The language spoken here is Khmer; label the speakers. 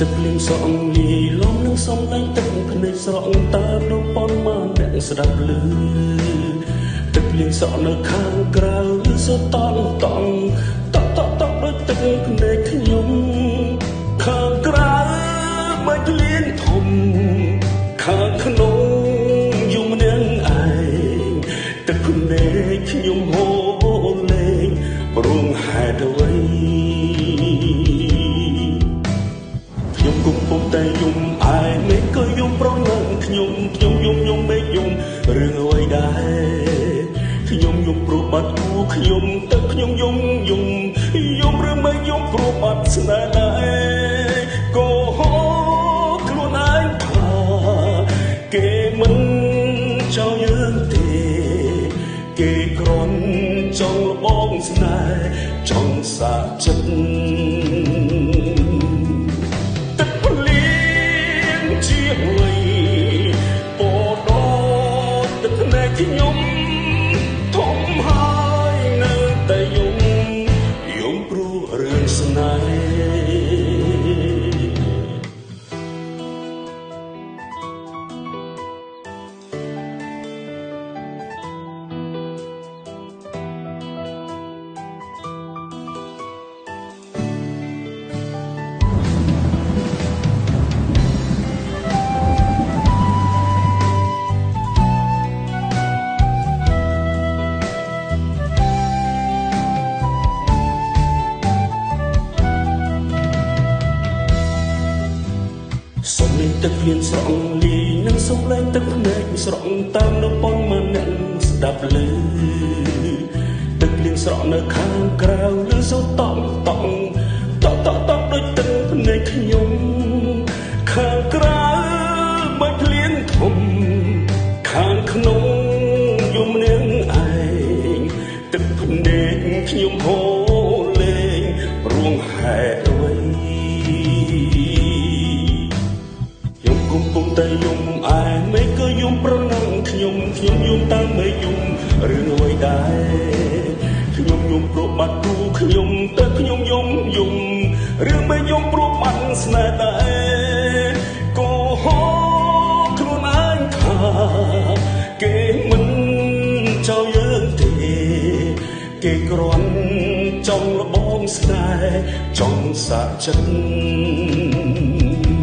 Speaker 1: ទឹកភ្លៀងស្រក់លីលំនឹងសំដែងទឹកភ្នែកស្រក់តាមរូបប៉ុនមកអ្នកស្ដាប់ឮទឹកភ្លៀងស្រក់នៅខាងក្រៅសតង់តង់តក់ដូចទឹកភ្នែកខ្ញុំខាងក្រៅមិនភ្លៀងធំខាងក្នុងយំនាងឯងទឹកភ្នែកខ្ញុំហូរលេងព្រោះហេតុអ្វីកំពុងតែយំឯមេក៏យំប្រងើខ្ញុំយំមេយំរឿងអ្វីដែរខ្ញុំយំព្រោះបាត់គូខ្ញុំទឹកខ្ញុំយំឬមិនយំព្រោះបាត់ស្នេហ៍ដែរក៏ហូរខ្លួនឯងថាគេមិនចោលយើងទេគេគ្រាន់ចង់លបងស្នេហ៍ចង់សាកចិត្តខ្ញុំធំហើយនៅតែយំព្រោះរឿងស្នេហ៍សំឡេងទឹកភ្លៀងស្រក់លីនឹងសំឡេងទឹកភ្នែកស្រក់តាមនៅប៉ុនមកអ្នកស្ដាប់ឮទឹកភ្លៀងស្រក់នៅខាងក្រៅឬសូតង់ដូចទឹកភ្នែកខ្ញុំខាងក្រៅមិនភ្លៀងធំខាងក្នុងយំនាងឯងទឹកភ្នែកខ្ញុំហូរលេងព្រោះហេតុអ្វីកំពុងតែយំឯមេក៏យំប្រណងខ្ញុំយំតាមមេយំរឿងអ្វីដែរខ្ញុំយំព្រោះបាត់គូខ្ញុំតែខ្ញុំយំរឿងមេយំព្រោះបាត់ស្នេហ៍ដែរក៏ហូរខ្លួនឯងថាគេមិនចោលយើងទេគេគ្រាន់ចង់លបងស្នេហ៍ចង់សាកចិត្ត